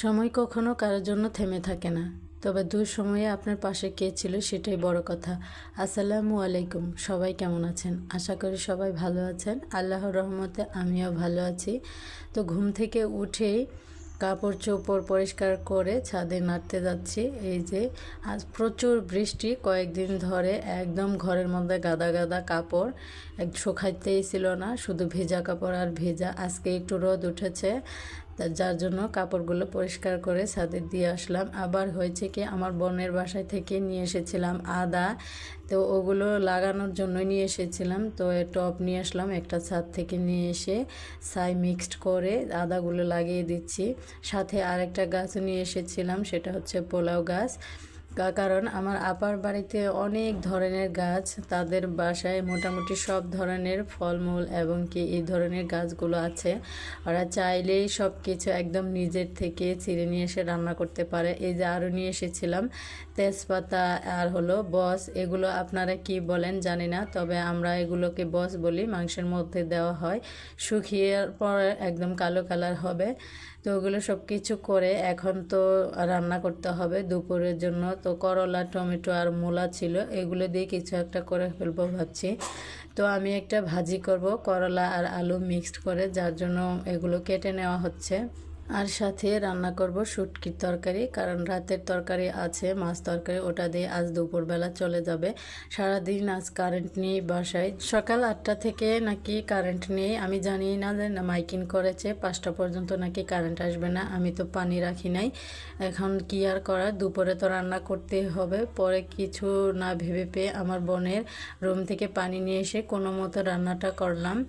সময় কখনো কারোর জন্য থেমে থাকে না, তবে দুঃসময়ে আপনার পাশে কে ছিল সেটাই বড় কথা। আসসালামু আলাইকুম, সবাই কেমন আছেন? আশা করি সবাই ভালো আছেন। আল্লাহর রহমতে আমিও ভালো আছি। তো ঘুম থেকে উঠেই কাপড় চোপড় পরিষ্কার করে ছাদে নাড়তে যাচ্ছি। এই যে আজ প্রচুর বৃষ্টি, কয়েকদিন ধরে একদম ঘরের মধ্যে গাদা গাদা কাপড়, শুকাইতেই ছিল না, শুধু ভেজা কাপড় আর ভেজা। আজকে একটু রোদ উঠেছে, যার জন্য কাপড়গুলো পরিষ্কার করে ছাদে দিয়ে আসলাম। আবার হয়েছে কি, আমার বোনের বাসায় থেকে নিয়ে এসেছিলাম আদা, তো ওগুলো লাগানোর জন্য নিয়ে এসেছিলাম। তো টব নিয়ে আসলাম একটা, ছাদ থেকে নিয়ে এসে ছাই মিক্সড করে আদাগুলো লাগিয়ে দিচ্ছি। সাথে আরেকটা গাছও নিয়ে এসেছিলাম, সেটা হচ্ছে পোলাও গাছ। কারণ আমার আপার বাড়িতে অনেক ধরনের গাছ, তাদের বাসায় মোটামুটি সব ধরনের ফলমূল এবং কি এই ধরনের গাছগুলো আছে। ওরা চাইলেই সব কিছু একদম নিজের থেকে ছিঁড়ে নিয়ে এসে রান্না করতে পারে। এই যে আরও নিয়ে এসেছিলাম তেজপাতা আর হলো বস, এগুলো আপনারা কি বলেন জানি না, তবে আমরা এগুলোকে বস বলি। মাংসের মধ্যে দেওয়া হয়, শুকিয়ে পর একদম কালো কালার হবে। তো ওগুলো সব কিছু করে এখন তো রান্না করতে হবে দুপুরের জন্য। তো করলা, টমেটো আর মূলা ছিল, এগুলো দিয়ে কিছু একটা করে ফেলবো ভাবছি। তো আমি একটা ভাজি করব করলা আর আলু মিক্সড করে, যার জন্য এগুলো কেটে নেওয়া হচ্ছে। আর সাথে রান্না করব শুটকির তরকারি, কারণ রাতের তরকারি আছে মাছ তরকারি, ওটা দিয়ে আজ দুপুরবেলা চলে যাবে। সারাদিন আজ কারেন্ট নেই বাসায়, সকাল 8টা থেকে নাকি কারেন্ট নেই। আমি জানি না যে মাইকিং করেছে 5টা পর্যন্ত নাকি কারেন্ট আসবে না। আমি তো পানি রাখি নাই, এখন কি আর করার, দুপুরে তো রান্না করতেই হবে। পরে কিছু না ভেবে পেয়ে আমার বোনের রুম থেকে পানি নিয়ে এসে কোনো মতো রান্নাটা করলাম।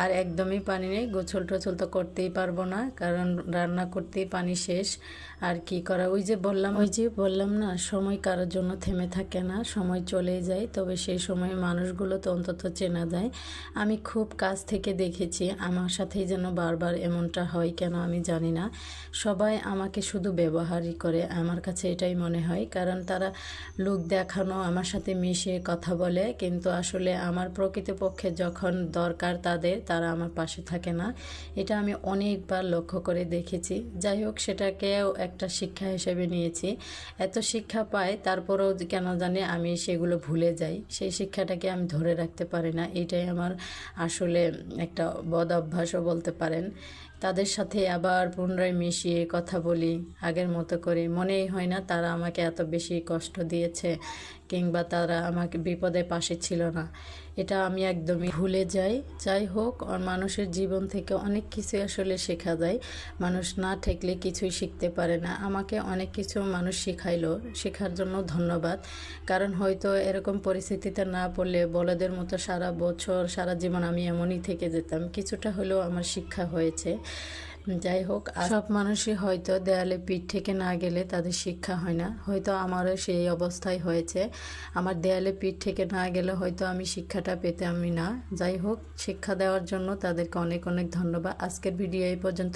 আর একদমই পানি নেই, গোসল টোছল তো করতেই পারবো না, কারণ রান্না করতেই পানি শেষ। আর কি করা, ওই যে বললাম না, সময় কারোর জন্য থেমে থাকে না, সময় চলেই যায়। তবে সেই সময় মানুষগুলো তো অন্তত চেনা যায়। আমি খুব কাছ থেকে দেখেছি, আমার সাথেই যেন বারবার এমনটা হয় কেন আমি জানি না। সবাই আমাকে শুধু ব্যবহারই করে, আমার কাছে এটাই মনে হয়। কারণ তারা লোক দেখানো আমার সাথে মিশে কথা বলে, কিন্তু আসলে আমার প্রকৃতপক্ষে যখন দরকার তাদের, তারা আমার পাশে থাকে না। এটা আমি অনেকবার লক্ষ্য করে দেখেছি। যাই হোক, সেটাকেও একটা শিক্ষা হিসেবে নিয়েছি। এত শিক্ষা পাই, তারপরেও কেন জানি আমি সেগুলো ভুলে যাই, সেই শিক্ষাটাকে আমি ধরে রাখতে পারি না। এটাই আমার আসলে একটা বদ অভ্যাসও বলতে পারেন। তাদের সাথে আবার পুনরায় মিশিয়ে কথা বলি আগের মতো করে, মনেই হয় না তারা আমাকে এত বেশি কষ্ট দিয়েছে কিংবা তারা আমাকে বিপদে পাশে ছিল না। এটা আমি একদমই ভুলে যাই। যাই হোক, মানুষের জীবন থেকে অনেক কিছু আসলে শেখা যায়। মানুষ না ঠেকলে কিছুই শিখতে পারে না। আমাকে অনেক কিছু মানুষ শিখাইলো, শেখার জন্য ধন্যবাদ। কারণ হয়তো এরকম পরিস্থিতিতে না পড়লে বলদের মতো সারা বছর সারা জীবন আমি এমনই থেকে যেতাম। কিছুটা হলেও আমার শিক্ষা হয়েছে। যাই হোক, সব মানুষই হয়তো দেয়ালে পিঠ থেকে না গেলে তাদের শিক্ষা হয় না, হয়তো আমারও সেই অবস্থাই হয়েছে। আমার দেয়ালে পিঠ থেকে না গেলে হয়তো আমি শিক্ষাটা পেতামই না। যাই হোক, শিক্ষা দেওয়ার জন্য তাদেরকে অনেক অনেক ধন্যবাদ। আজকের ভিডিও এই পর্যন্ত।